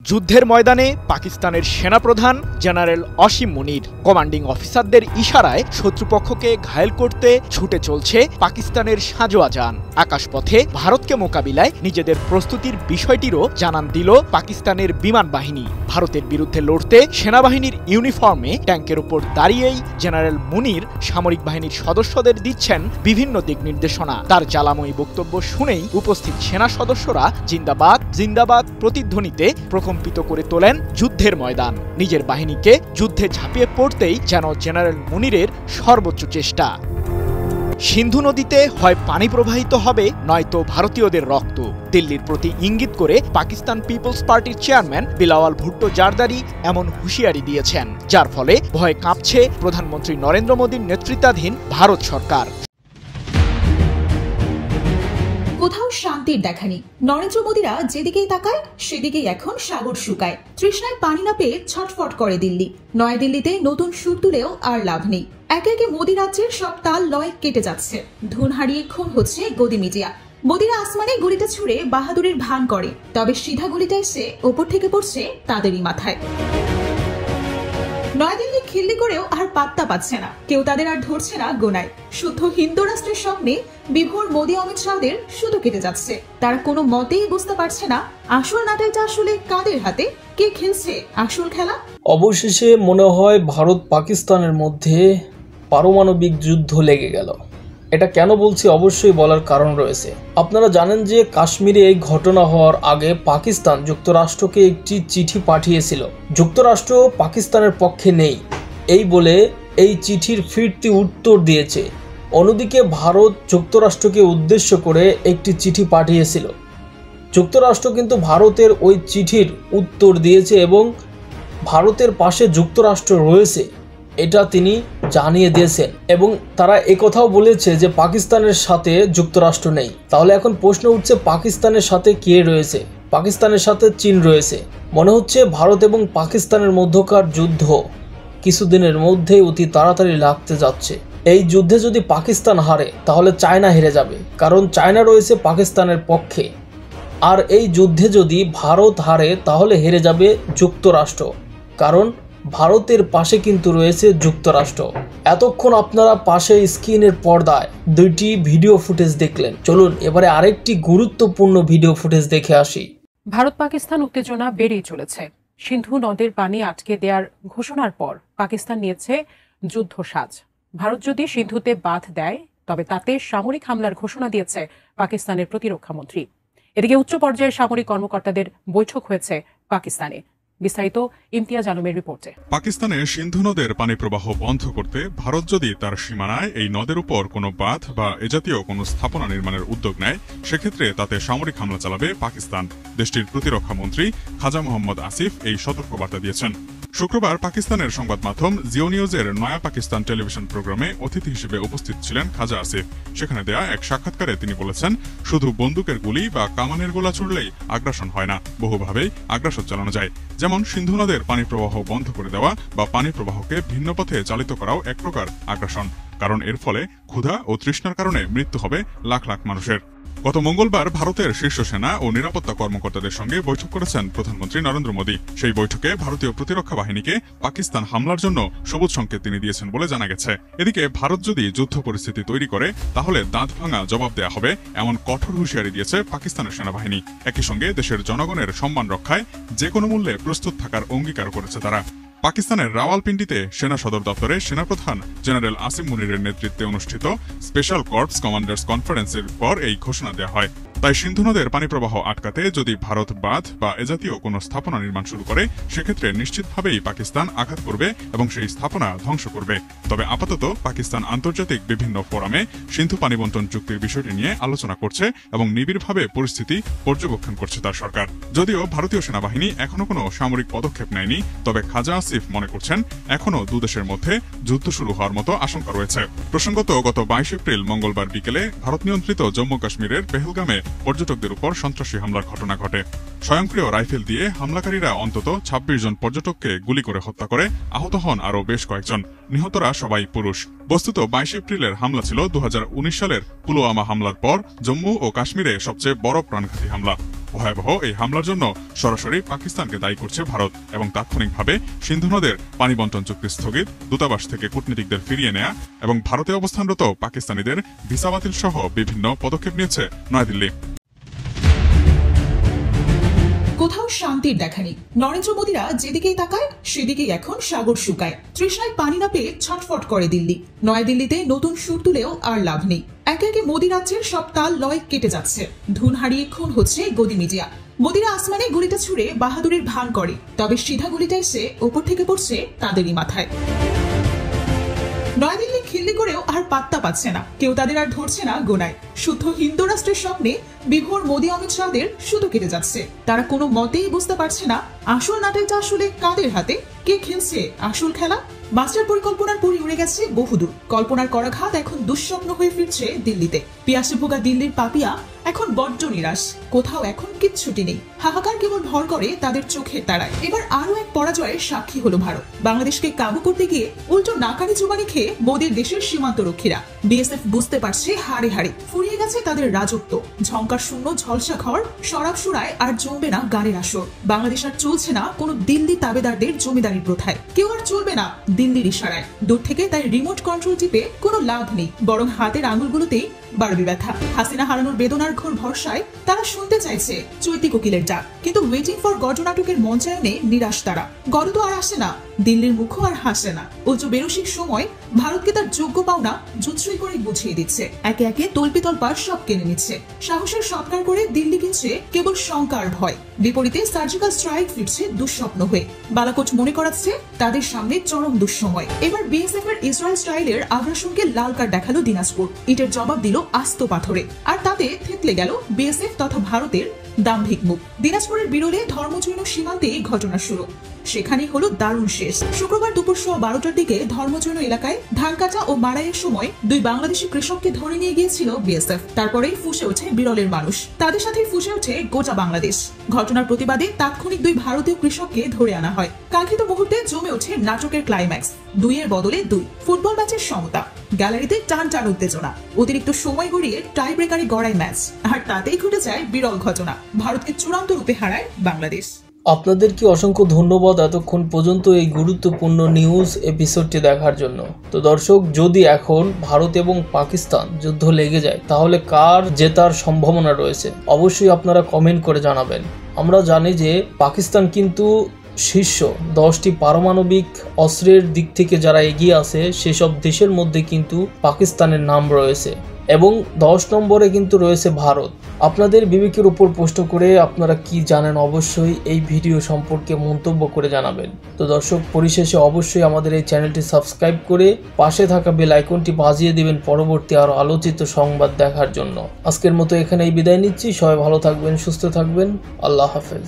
যুদ্ধের ময়দানে পাকিস্তানের সেনাপ্রধান জেনারেল অসীম মুনির কমান্ডিং অফিসারদের ইশারায় শত্রুপক্ষকে ঘায়েল করতে ছুটে চলছে পাকিস্তানের সাঁজোয়া যান। আকাশপথে ভারতকে মোকাবিলায় নিজেদের প্রস্তুতির বিষয়টিরও জানান দিল পাকিস্তানের বিমান বাহিনী। ভারতের বিরুদ্ধে লড়তে সেনাবাহিনীর ইউনিফর্মে ট্যাঙ্কের উপর দাঁড়িয়েই জেনারেল মুনির সামরিক বাহিনীর সদস্যদের দিচ্ছেন বিভিন্ন দিক নির্দেশনা। তার জ্বালাময়ী বক্তব্য শুনেই উপস্থিত সেনা সদস্যরা জিন্দাবাদ জিন্দাবাদ প্রতিধ্বনিতে প্রকম্পিত করে তোলেন যুদ্ধের ময়দান। নিজের বাহিনীকে যুদ্ধে ঝাঁপিয়ে পড়তেই যেন জেনারেল মুনিরের সর্বোচ্চ চেষ্টা। সিন্ধু নদীতে হয় পানি প্রবাহিত হবে নয়তো ভারতীয়দের রক্ত, দিল্লির প্রতি ইঙ্গিত করে পাকিস্তান পিপলস পার্টির চেয়ারম্যান বিলাওয়াল ভুট্টো জারদারি এমন হুঁশিয়ারি দিয়েছেন, যার ফলে ভয়ে কাঁপছে প্রধানমন্ত্রী নরেন্দ্র মোদীর নেতৃত্বাধীন ভারত সরকার। কোথাও শান্তির দেখা নেই। নরেন্দ্র মোদীরা যেদিকেই তাকায় সেদিকেই এখন সাগর শুকায়। তৃষ্ণায় পানি না পেয়ে ছটফট করে দিল্লি। নয়াদিল্লিতে নতুন সুর তুলেও আর লাভ নেই। একে একে মোদী রাজ্যের সব তাল লয় কেটে যাচ্ছে। ধুন হারিয়ে খুন হচ্ছে গদি মিডিয়া। মোদীরা আসমানে গুলিটা ছুড়ে বাহাদুরের ভান করে, তবে সিধা গুলিটা এসে ওপর থেকে পড়ছে তাদেরই মাথায়। নয়াদিল্লি খিল্লি করেও আর পাত্তা পাচ্ছে না, কেউ তাদের আর ধরছে না গোনায়। শুদ্ধ হিন্দু রাষ্ট্রের স্বপ্নে বিভোর মোদী অমিত শাহদের শুধু কেটে যাচ্ছে। তারা কোনো মতেই বুঝতে পারছে না আসল নাটাইটা আসলে কাদের হাতে, কে খেলছে আসল খেলা। অবশেষে মনে হয় ভারত পাকিস্তানের মধ্যে পারমাণবিক যুদ্ধ লেগে গেল। এটা কেন বলছি অবশ্যই বলার কারণ রয়েছে। আপনারা জানেন যে কাশ্মীরে এই ঘটনা হওয়ার আগে পাকিস্তান যুক্তরাষ্ট্রকে একটি চিঠি পাঠিয়েছিল। যুক্তরাষ্ট্র পাকিস্তানের পক্ষে নেই এই বলে এই চিঠির ফিরতি উত্তর দিয়েছে। অন্যদিকে ভারত যুক্তরাষ্ট্রকে উদ্দেশ্য করে একটি চিঠি পাঠিয়েছিল। যুক্তরাষ্ট্র কিন্তু ভারতের ওই চিঠির উত্তর দিয়েছে এবং ভারতের পাশে যুক্তরাষ্ট্র রয়েছে এটা তিনি জানিয়ে দিয়েছেন, এবং তারা একথাও বলেছে যে পাকিস্তানের সাথে যুক্তরাষ্ট্র নেই। তাহলে এখন প্রশ্ন উঠছে পাকিস্তানের সাথে কে রয়েছে? পাকিস্তানের সাথে চীন রয়েছে। মনে হচ্ছে ভারত এবং পাকিস্তানের মধ্যকার যুদ্ধ কিছুদিনের মধ্যেই অতি তাড়াতাড়ি লাগতে যাচ্ছে। এই যুদ্ধে যদি পাকিস্তান হারে তাহলে চায়না হেরে যাবে, কারণ চায়না রয়েছে পাকিস্তানের পক্ষে। আর এই যুদ্ধে যদি ভারত হারে তাহলে হেরে যাবে যুক্তরাষ্ট্র, কারণ ভারতের পাশে কিন্তু রয়েছে যুক্তরাষ্ট্র। এতক্ষণ আপনারা পাশে স্ক্রিনের পর্দায় দুইটি ভিডিও ফুটেজ দেখলেন। চলুন এবারে আরেকটি গুরুত্বপূর্ণ ভিডিও ফুটেজ দেখে আসি। ভারত পাকিস্তান উত্তেজনা বেড়েই চলেছে। সিন্ধু নদের পানি আটকে দেওয়ার ঘোষণার পর পাকিস্তান নিয়েছে যুদ্ধ সাজ। ভারত যদি সিন্ধুতে বাঁধ দেয় তবে তাতে সামরিক হামলার ঘোষণা দিয়েছে পাকিস্তানের প্রতিরক্ষা মন্ত্রী। এদিকে উচ্চ পর্যায়ের সামরিক কর্মকর্তাদের বৈঠক হয়েছে পাকিস্তানে। বিস্তারিত ইমতিয়াজ আলমের রিপোর্টে। পাকিস্তানের সিন্ধু নদের পানি প্রবাহ বন্ধ করতে ভারত যদি তার সীমানায় এই নদের উপর কোনো বাঁধ বা এ জাতীয় কোনো স্থাপনা নির্মাণের উদ্যোগ নেয়, সেক্ষেত্রে তাতে সামরিক হামলা চালাবে পাকিস্তান। দেশটির প্রতিরক্ষা মন্ত্রী খাজা মোহাম্মদ আসিফ এই সতর্কবার্তা দিয়েছেন। শুক্রবার পাকিস্তানের সংবাদ মাধ্যম জিও নিউজের নয়া পাকিস্তান টেলিভিশন প্রোগ্রামে অতিথি হিসেবে উপস্থিত ছিলেন খাজা আসিফ। সেখানে দেয়া এক সাক্ষাৎকারে তিনি বলেছেন, শুধু বন্দুকের গুলি বা কামানের গোলা ছুড়লেই আগ্রাসন হয় না, বহুভাবেই আগ্রাসন চালানো যায়। যেমন সিন্ধু নদের পানি প্রবাহ বন্ধ করে দেওয়া বা পানি প্রবাহকে ভিন্ন পথে চালিত করাও এক প্রকার আগ্রাসন, কারণ এর ফলে ক্ষুধা ও তৃষ্ণার কারণে মৃত্যু হবে লাখ লাখ মানুষের। গত মঙ্গলবার ভারতের শীর্ষ সেনা ও নিরাপত্তা কর্মকর্তাদের সঙ্গে বৈঠক করেছেন প্রধানমন্ত্রী নরেন্দ্র মোদী। সেই বৈঠকে ভারতীয় প্রতিরক্ষা বাহিনীকে পাকিস্তান হামলার জন্য সবুজ সংকেত তিনি দিয়েছেন বলে জানা গেছে। এদিকে ভারত যদি যুদ্ধ পরিস্থিতি তৈরি করে তাহলে দাঁত ভাঙা জবাব দেয়া হবে, এমন কঠোর হুঁশিয়ারি দিয়েছে পাকিস্তানের সেনাবাহিনী। একই সঙ্গে দেশের জনগণের সম্মান রক্ষায় যে কোনো মূল্যে প্রস্তুত থাকার অঙ্গীকার করেছে তারা। পাকিস্তানের রাওয়ালপিন্ডিতে সেনা সদর দপ্তরে সেনাপ্রধান জেনারেল আসিম মুনিরের নেতৃত্বে অনুষ্ঠিত স্পেশাল কর্পস কমান্ডার্স কনফারেন্সের পর এই ঘোষণা দেওয়া হয়। তাই সিন্ধু নদের পানি প্রবাহ আটকাতে যদি ভারত বাঁধ বা এ জাতীয় কোনো স্থাপনা নির্মাণ শুরু করে, সেক্ষেত্রে নিশ্চিতভাবেই পাকিস্তান আঘাত করবে এবং সেই স্থাপনা ধ্বংস করবে। তবে আপাতত পাকিস্তান আন্তর্জাতিক বিভিন্ন ফোরামে সিন্ধু পানি বন্টন চুক্তির বিষয়টি নিয়ে আলোচনা করছে এবং নিবিড়ভাবে পরিস্থিতি পর্যবেক্ষণ করছে তার সরকার। যদিও ভারতীয় সেনাবাহিনী এখনো কোনো সামরিক পদক্ষেপ নেয়নি, তবে খাজা আসিফ মনে করছেন এখনো দুদেশের মধ্যে যুদ্ধ শুরু হওয়ার মতো আশঙ্কা রয়েছে। প্রসঙ্গত গত 22 এপ্রিল মঙ্গলবার বিকেলে ভারত নিয়ন্ত্রিত জম্মু কাশ্মীরের পেহেলগামে পর্যটকদের উপর সন্ত্রাসী হামলার ঘটনা ঘটে। স্বয়ংক্রিয় রাইফেল দিয়ে হামলাকারীরা অন্তত 26 জন পর্যটককে গুলি করে হত্যা করে, আহত হন আরও বেশ কয়েকজন। নিহতরা সবাই পুরুষ। বস্তুত 22 এপ্রিলের হামলা ছিল 2019 সালের পুলওয়ামা হামলার পর জম্মু ও কাশ্মীরে সবচেয়ে বড় প্রাণঘাতী হামলা। ভয়াবহ এই হামলার জন্য সরাসরি পাকিস্তানকে দায়ী করছে ভারত এবং তাৎক্ষণিকভাবে সিন্ধু নদের পানি বন্টন চুক্তি স্থগিত, দূতাবাস থেকে কূটনীতিকদের ফিরিয়ে নেয়া এবং ভারতে অবস্থানরত পাকিস্তানিদের ভিসা বাতিল সহ বিভিন্ন পদক্ষেপ নিয়েছে নয়াদিল্লি। কোথাও শান্তির দেখা নেই। নরেন্দ্র মোদীরা যেদিকেই তাকায় সেদিকেই এখন সাগর শুকায়। তৃষ্ণায় পানি না পেয়ে ছটফট করে দিল্লি। নয়াদিল্লিতে নতুন সুর তুলেও আর লাভ নেই। একে একে মোদী রাজ্যের সব তাল লয় কেটে যাচ্ছে। ধুন হারিয়ে খুন হচ্ছে গদি মিডিয়া। মোদীরা আসমানে গুলিটা ছুড়ে বাহাদুরের ভান করে, তবে সিধা গুলিটা এসে ওপর থেকে পড়ছে তাদেরই মাথায়। নয়াদিল্লি খিল্লি করেও আর পাত্তা পাচ্ছে না, কেউ তাদের আর ধরছে না গোনায়। শুদ্ধ হিন্দু রাষ্ট্রের স্বপ্নে বিভোর মোদী অমিত শাহদের সুতো কেটে যাচ্ছে। তারা কোনো মতেই বুঝতে পারছে না আসল নাটকটা আসলে কাদের হাতে, কে খেলছে আসল খেলা। মাস্টার পরিকল্পনার পরি উড়ে গেছে বহুদূর। কল্পনার করাঘাত এখন দুঃস্বপ্ন হয়ে ফিরছে দিল্লিতে। পিয়াসে ভোগা দিল্লির পাপিয়া এখন বড্ড নিরাশ। কোথাও এখন কিচ্ছুটি নেই। হাহাকার কেবল ভর করে তাদের চোখের তারায়। এবার আরো এক পরাজয়ের সাক্ষী হলো ভারত। বাংলাদেশকে কাবু করতে গিয়ে উল্টো নাকানি চুবানি খেয়ে মোদীর দেশের সীমান্ত রক্ষীরা। বিএসএফ বুঝতে পারছে হাড়ে হাড়ে ফুরিয়ে গেছে তাদের রাজত্ব। ঝংকার শূন্য ঝলসা ঘর, শরাব সুরায় আর জমবে না গাড়ির আসর। বাংলাদেশ আর চলছে না কোনো দিল্লি তাবেদারদের জমিদারির প্রথায়। কেউ আর চলবে না দিল্লির ইশারায়। দূর থেকে তাই রিমোট কন্ট্রোল টিপে কোনো লাভ নেই, বরং হাতের আঙুলগুলোতেই বাড়বি ব্যথা। হাসিনা হারানোর বেদনার ঘোর ভরসায় তারা শুনতে চাইছে চৈতি কোকিলের ডাক, কিন্তু ওয়েটিং ফর গড নাটকের মঞ্চায়নে নিরাশ তারা। গড তো আর আসে না, দিল্লির মুখও আর হাসে না। উচ্চ বেরসিক সময় ভারতকে তার যোগ্য পাওনা জুৎসই করে বুঝিয়ে দিচ্ছে। একে একে তল্পিতল্পা সব কেড়ে নিচ্ছে। সাহসের সৎকার করে দিল্লি কিনছে কেবল শঙ্কার ভয়। বিপরীতে সার্জিক্যাল স্ট্রাইক ফিরছে দুঃস্বপ্ন হয়ে। বালাকোট মনে করাচ্ছে তাদের সামনে চরম দুঃসময়। এবার বিএসএফ এর ইসরায়েল স্টাইলের আগ্রাসনকে লাল কার্ড দেখালো দিনাজপুর। ইটের জবাব দিল আস্ত পাথরে। আর তাতে থেতলে গেল বিএসএফ তথা ভারতের দাম্ভিক মুখ। দিনাজপুরের বিরলে ধর্মজৈন সীমান্তে ঘটনা শুরু। সেখানেই হলো দারুণ শেষ। শুক্রবার দুপুর 12টার দিকে ধর্মজৈন এলাকায় ধান কাটা ও মাড়াইয়ের সময় দুই বাংলাদেশি কৃষককে ধরে নিয়ে গিয়েছিল বিএসএফ। তারপরেই ফুঁসে ওঠে বিরলের মানুষ, তাদের সাথে ফুঁসে ওঠে গোটা বাংলাদেশ। ঘটনার প্রতিবাদে তাৎক্ষণিক দুই ভারতীয় কৃষককে ধরে আনা হয়। কাঙ্ক্ষিত মুহূর্তে জমে ওঠে নাটকের ক্লাইম্যাক্স। দুইয়ের বদলে দুই, ফুটবল ম্যাচের সমতা। গ্যালারিতে টান টান উত্তেজনা। অতিরিক্ত সময় গড়িয়ে টাই ব্রেকারে গড়ায় ম্যাচ। আর তাতেই ঘটে যায় বিরল ঘটনা, ভারতকে চূড়ান্ত রূপে হারায় বাংলাদেশ। আপনাদেরকে অসংখ্য ধন্যবাদ এতক্ষণ পর্যন্ত এই গুরুত্বপূর্ণ নিউজ এপিসোডটি দেখার জন্য। তো দর্শক, যদি এখন ভারত এবং পাকিস্তান যুদ্ধ লেগে যায় তাহলে কার জেতার সম্ভাবনা রয়েছে অবশ্যই আপনারা কমেন্ট করে জানাবেন। আমরা জানি যে পাকিস্তান কিন্তু শীর্ষ 10টি পারমাণবিক অস্ত্রের দিক থেকে যারা এগিয়ে আছে সেসব দেশের মধ্যে কিন্তু পাকিস্তানের নাম রয়েছে এবং 10 নম্বরে কিন্তু রয়েছে ভারত। আপনাদের বিবেকের উপর প্রশ্ন করে আপনারা কি জানেন অবশ্যই এই ভিডিও সম্পর্কে মন্তব্য করে জানাবেন। তো দর্শক, পরিশেষে অবশ্যই আমাদের এই চ্যানেলটি সাবস্ক্রাইব করে পাশে থাকা বেল আইকনটি বাজিয়ে দিবেন পরবর্তী আরও আলোচিত সংবাদ দেখার জন্য। আজকের মতো এখানেই বিদায় নিচ্ছি। সবাই ভালো থাকবেন, সুস্থ থাকবেন। আল্লাহ হাফেজ।